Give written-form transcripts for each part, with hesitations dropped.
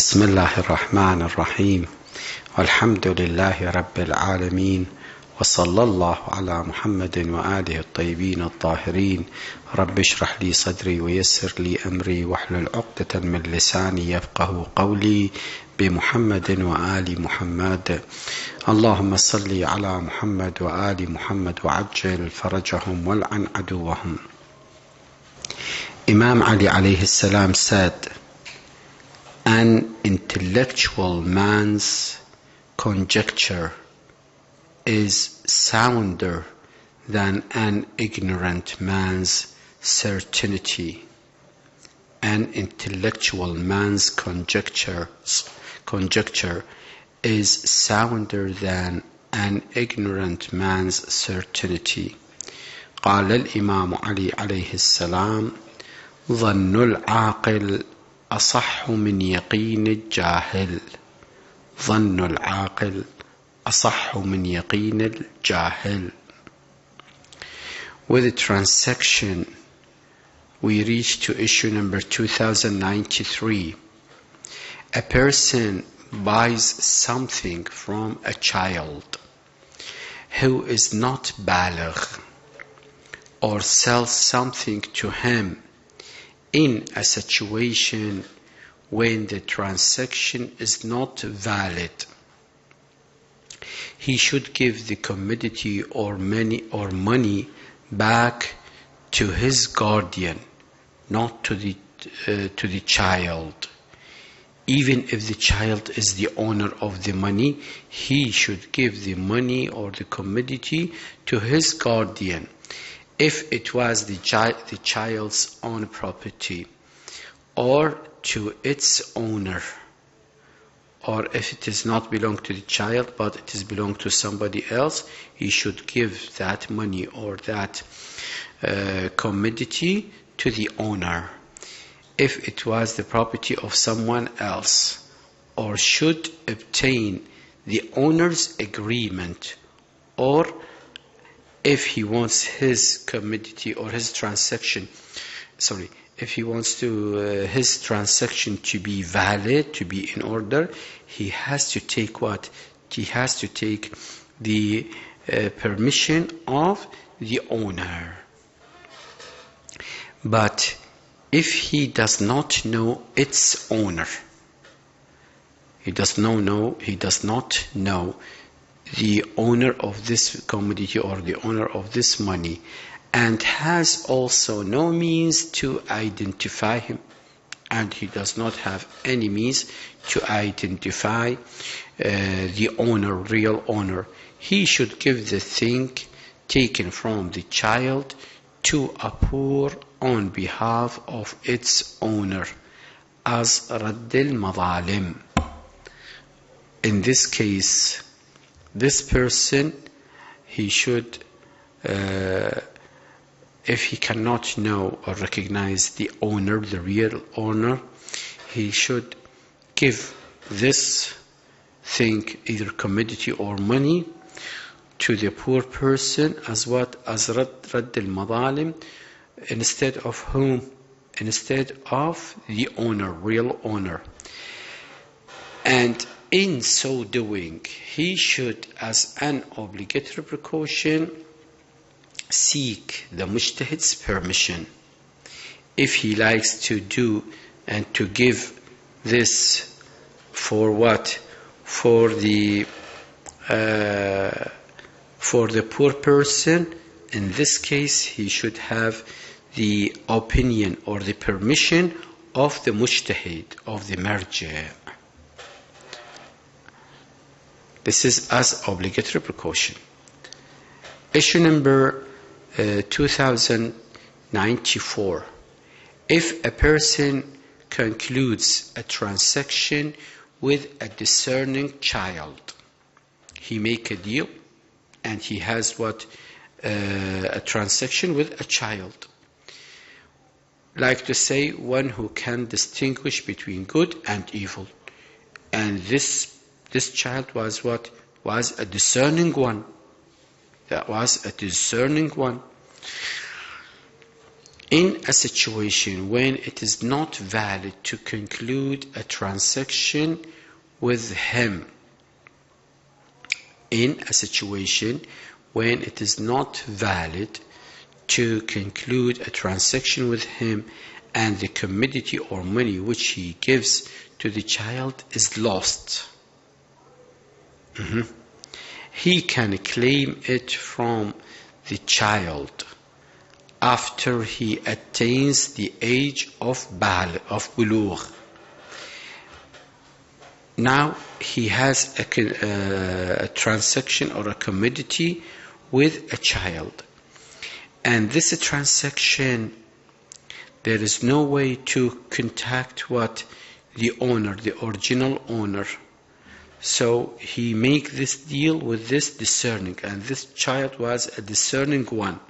بسم الله الرحمن الرحيم والحمد لله رب العالمين وصلى الله على محمد وآله الطيبين الطاهرين. رب اشرح لي صدري ويسر لي أمري واحلل عقدة من لساني يفقه قولي بمحمد وآل محمد. اللهم صل على محمد وآل محمد وعجل فرجهم والعن عدوهم. Imam Ali alayhi salam said, an intellectual man's conjecture is sounder than an ignorant man's certainty. An intellectual man's conjecture is sounder than an ignorant man's certainty. قال الإمام علي عليه السلام: ظن العاقل أصح من يقين الجاهل. ظن العاقل أصح من يقين الجاهل. With the transaction, we reach to issue number 2093. A person buys something from a child who is not baligh, or sells something to him in a situation when the transaction is not valid. He should give the commodity or money back to his guardian, not to the child. Even if the child is the owner of the money, he should give the money or the commodity to his guardian. If it was the child's own property, or to its owner, or if it does not belong to the child but it is belong to somebody else, he should give that money or that commodity to the owner. If it was the property of someone else, or should obtain the owner's agreement, or if he wants his commodity or his transaction, if he wants his transaction to be valid, to be in order, he has to take what? He has to take the permission of the owner. But if he does not know its owner, he does not know the owner of this commodity or the owner of this money, and has also no means to identify him, and he does not have any means to identify the owner, real owner, he should give the thing taken from the child to a poor on behalf of its owner, as radd al-madhalim. In this case, this person, he should, if he cannot know or recognize the owner, the real owner, he should give this thing, either commodity or money, to the poor person as what? As radd al-madhalim, instead of whom? Instead of the owner, real owner. And in so doing, he should, as an obligatory precaution, seek the mujtahid's permission. If he likes to do and to give this for what? For the poor person, in this case, he should have the opinion or the permission of the mujtahid, of the marja'. This is as obligatory precaution. Issue number 2094. If a person concludes a transaction with a discerning child, he make a deal and he has what? A transaction with a child. Like to say, one who can distinguish between good and evil. And this child was what? Was a discerning one. That was a discerning one. In a situation when it is not valid to conclude a transaction with him, in a situation when it is not valid to conclude a transaction with him and the commodity or money which he gives to the child is lost, he can claim it from the child after he attains the age of bulugh. Now he has a transaction or a commodity with a child, and this transaction, there is no way to contact the owner, the original owner. So he make this deal with this discerning, and this child was a discerning one.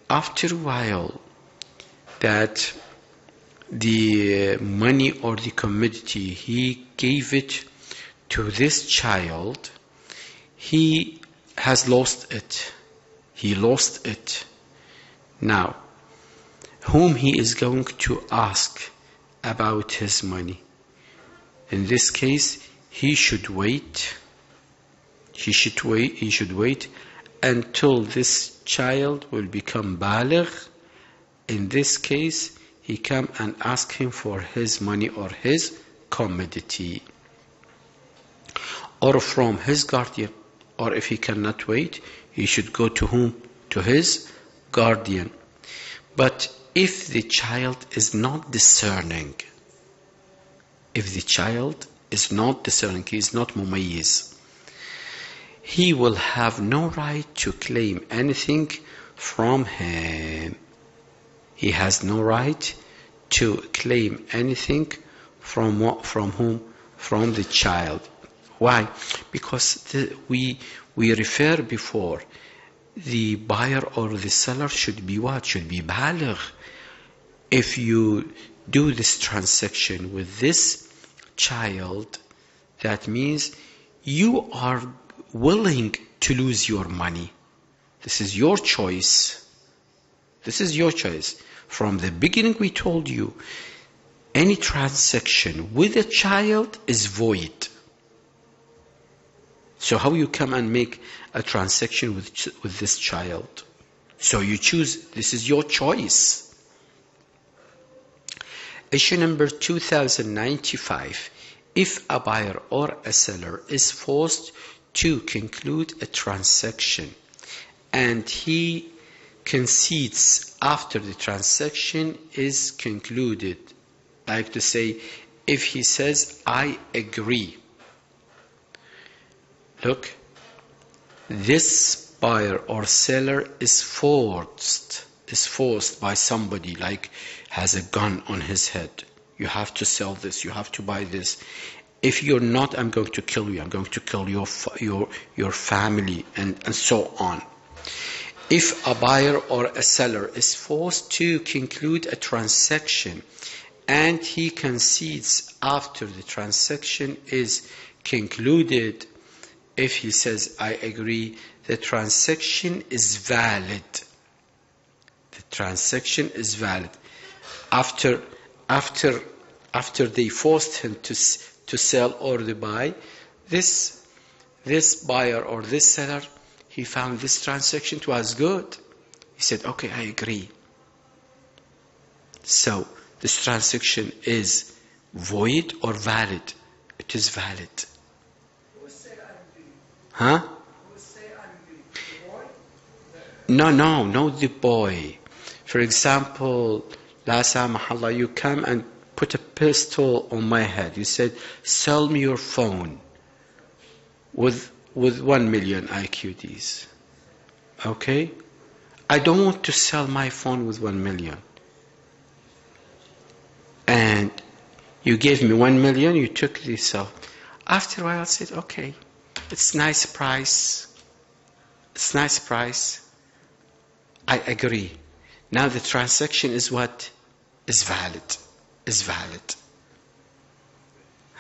After a while, that the money or the commodity, he gave it to this child, he has lost it. He lost it. Now, whom he is going to ask about his money? In this case, he should wait. He should wait until this child will become baligh. In this case, he come and ask him for his money or his commodity, or from his guardian. Or if he cannot wait, he should go to whom? To his guardian. But if the child is not discerning, he is not mumayyiz, he will have no right to claim anything from him. He has no right to claim anything from whom? From the child. Why? Because we refer before, the buyer or the seller should be what? Should be baligh. If you do this transaction with this child, that means you are willing to lose your money. This is your choice. This is your choice. From the beginning we told you, any transaction with a child is void. So how you come and make a transaction with this child? So you choose, this is your choice. Issue number 2095. If a buyer or a seller is forced to conclude a transaction and he concedes after the transaction is concluded, like to say, if he says, I agree. Look, this buyer or seller is forced by somebody, like has a gun on his head. You have to sell this, you have to buy this. If you're not, I'm going to kill you. I'm going to kill your family, and so on. If a buyer or a seller is forced to conclude a transaction and he concedes after the transaction is concluded, if he says, I agree, the transaction is valid. The transaction is valid. After they forced him to sell or to buy, this buyer or this seller, he found this transaction was good. He said, okay, I agree. So this transaction is void or valid? It is valid. Huh? No, the boy. For example, la samahallah, you come and put a pistol on my head. You said, sell me your phone with 1 million IQDs. Okay? I don't want to sell my phone with 1 million. And you gave me 1 million, you took this off. After a while I said, okay, it's nice price. It's nice price. I agree. Now the transaction is what? Is valid. Is valid.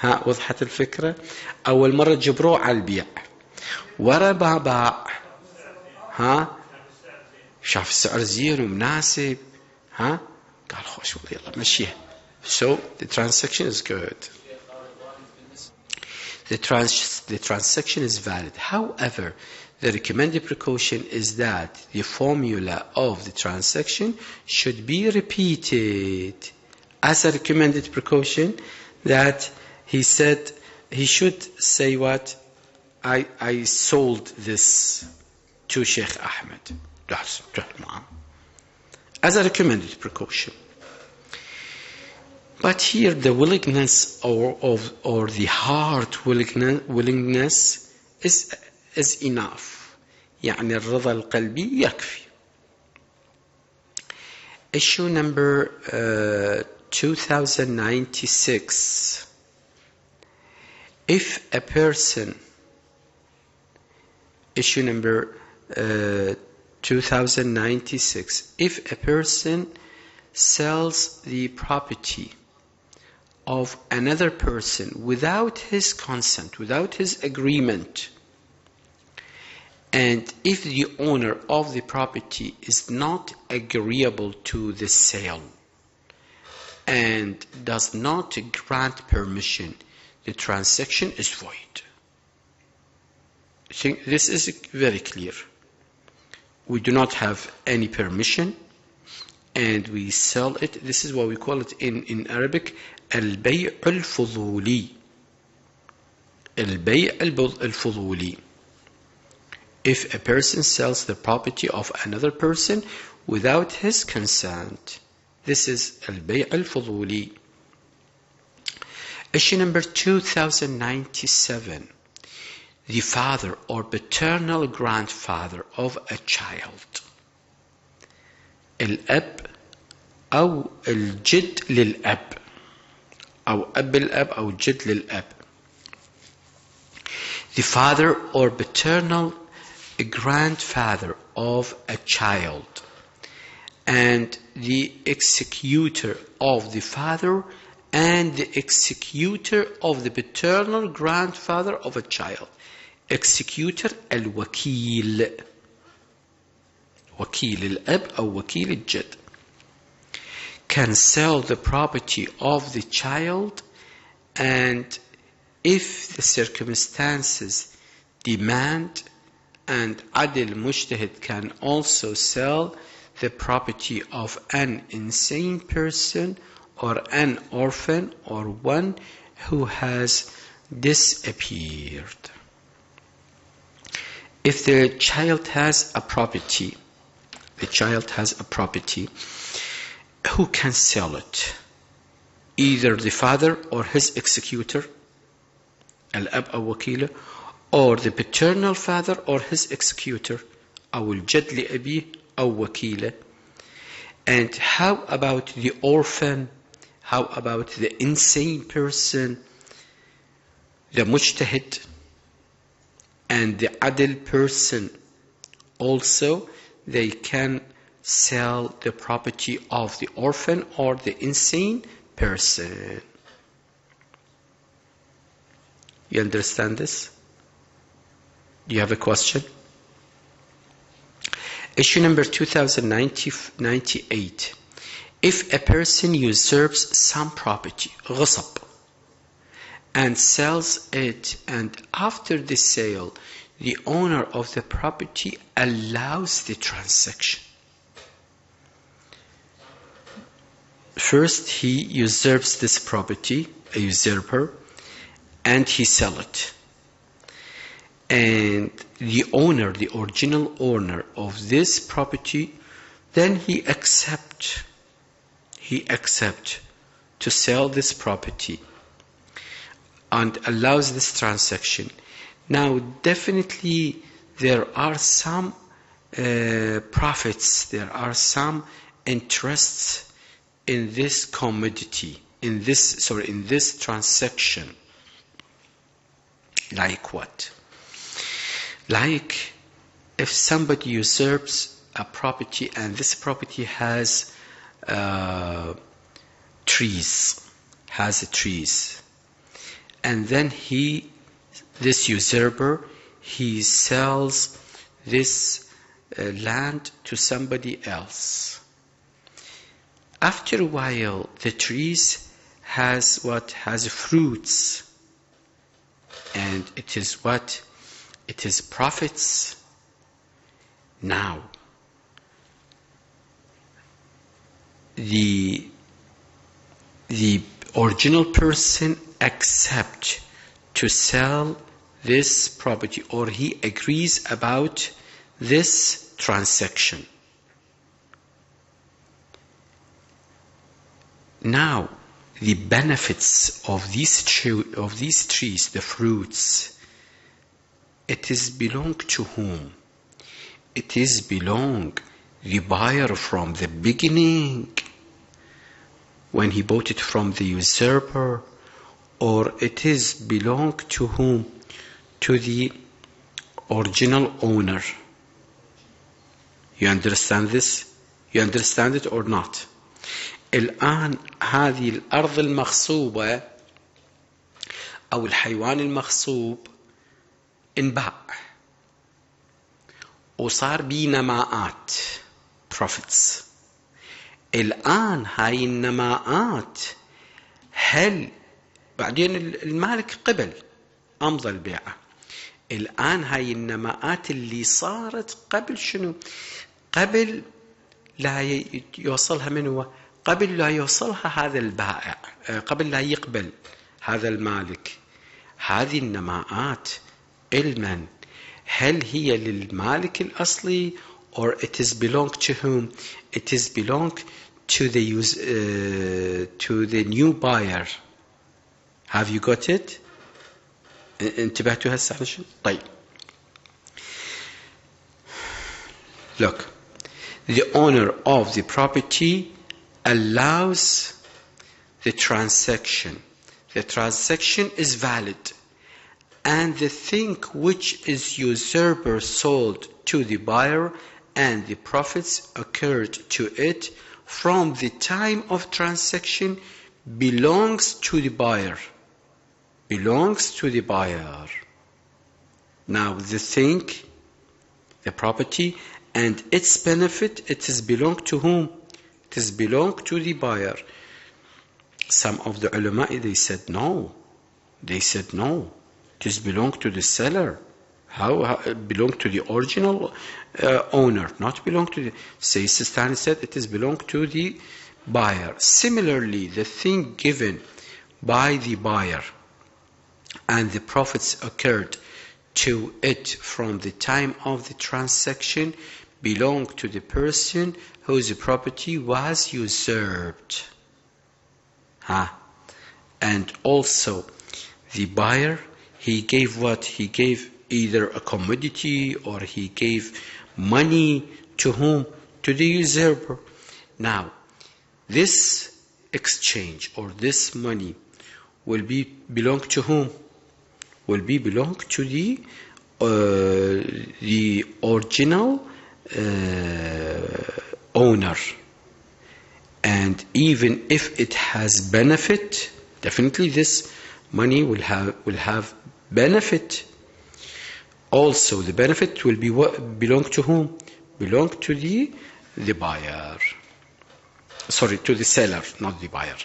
ها وضحت الفكرة؟ أول مرة جبروه على البيع ورا باع ها شاف السعر زين ومناسب ها قال خوش والله يلا مشيها. So the transaction is good. The transaction is valid. However, the recommended precaution is that the formula of the transaction should be repeated. As a recommended precaution, that he said, he should say what? I sold this to Sheikh Ahmed. As a recommended precaution. But here the willingness or the heart willingness is enough. يعني الرضا القلبي يكفي. Issue number 2096. If a person, issue number 2096, if a person sells the property of another person without his consent, without his agreement, and if the owner of the property is not agreeable to the sale and does not grant permission, the transaction is void. I think this is very clear. We do not have any permission and we sell it. This is what we call it in Arabic, البيع الفضولي. البيع الفضولي. If a person sells the property of another person without his consent, this is البيع الفضولي. Issue number 2097. The father or paternal grandfather of a child. الأب أو الجد للأب أو أب الأب أو جد للأب. The father or paternal grandfather of a child and the executor of the father and the executor of the paternal grandfather of a child. Executor الوكيل. وكيل الأب أو وكيل الجد can sell the property of the child, and if the circumstances demand, and Adil Mujtahid can also sell the property of an insane person or an orphan or one who has disappeared. If the child has a property, who can sell it? Either the father or his executor, الأب أو وكيله, or the paternal father or his executor, أو الجد لأبيه أو وكيله. And how about the orphan? How about the insane person, the mujtahid, and the adil person? Also, they can sell the property of the orphan or the insane person. You understand this? Do you have a question? Issue number 2098. If a person usurps some property, غصب, and sells it, and after the sale, the owner of the property allows the transaction. First, he usurps this property, a usurper, and he sells it. And the owner, the original owner of this property, then he accepts to sell this property and allows this transaction. Now, definitely there are some profits, there are some interests in this commodity, in this transaction. Like what? Like if somebody usurps a property and this property has trees, and then this usurper, he sells this land to somebody else. After a while, the trees has fruits, and it is what? It is profits. Now, the original person accepts to sell this property, or he agrees about this transaction. Now, the benefits of these trees, the fruits, it is belong to whom? It is belong the buyer from the beginning, when he bought it from the usurper, or it is belong to whom? To the original owner. You understand this? You understand it or not? الآن هذه الأرض المغصوبة أو الحيوان المغصوب انباع وصار بيه نماءات profits. الآن هاي النماءات هل بعدين المالك قبل أمضى البيعة. الآن هاي النماءات اللي صارت قبل شنو؟ قبل لا يوصلها من هو؟ قبل لا يوصلها هذا البائع، قبل لا يقبل هذا المالك. هذه النماءات علما هل هي للمالك الأصلي or it is belong to whom? It is belong to the new buyer. Have you got it? انتبهتوا هسه على شو؟ طيب. Look, the owner of the property allows the transaction. The transaction is valid, and the thing which is usurper sold to the buyer and the profits occurred to it from the time of transaction belongs to the buyer. Belongs to the buyer. Now the thing, the property, and its benefit, it is belong to whom? It is belong to the buyer. Some of the ulama, they said no. They said no. It is belong to the seller. How belong to the original owner, not belong to the... Sistani said it is belong to the buyer. Similarly, the thing given by the buyer and the profits occurred to it from the time of the transaction belong to the person whose property was usurped. And also the buyer, he gave what? He gave either a commodity or he gave money to whom? To the usurper. Now, this exchange or this money will belong to whom? Will belong to the original owner. And even if it has benefit, definitely this money will have benefit. Also, the benefit will belong to whom? Belong to the buyer. Sorry, to the seller, not the buyer.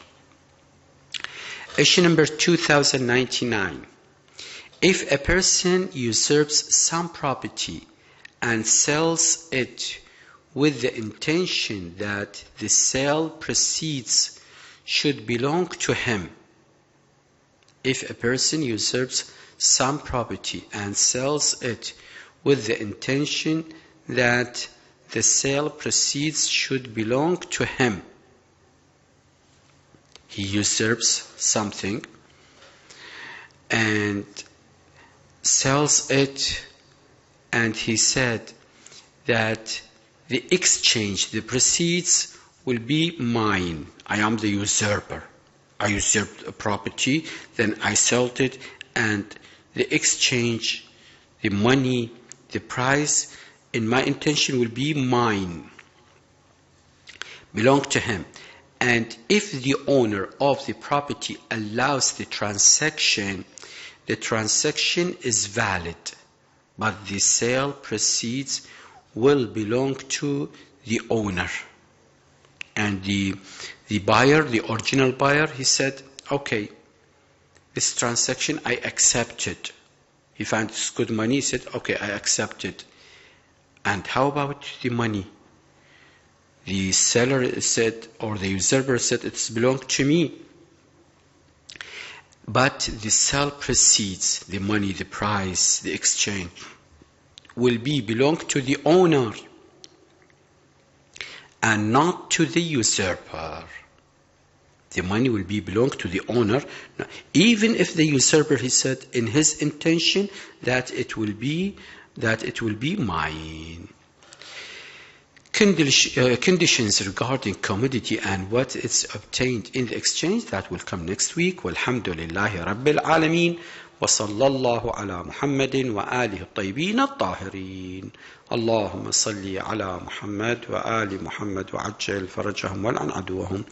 Issue number 2099. If a person usurps some property and sells it with the intention that the sale proceeds should belong to him. If a person usurps some property and sells it with the intention that the sale proceeds should belong to him. He usurps something and sells it, and he said that the exchange, the proceeds will be mine. I am the usurper. I usurped a property, then I sold it, and the exchange, the money, the price, in my intention will be mine. Belong to him. And if the owner of the property allows the transaction is valid, but the sale proceeds will belong to the owner. And the buyer, the original buyer, he said, okay, this transaction I accept it. He found it's good money, he said, okay, I accept it. And how about the money? The seller said, or the usurper said, it's belonged to me. But the sale proceeds, the money, the price, the exchange, will belong to the owner and not to the usurper. The money will belong to the owner, even if the usurper, he said, in his intention that it will be mine. Conditions regarding commodity and what is obtained in the exchange, that will come next week. Walhamdulillahi Rabbil Alameen. وصلى الله على محمد وآله الطيبين الطاهرين. اللهم صل على محمد وآل محمد وعجل فرجهم والعن عدوهم.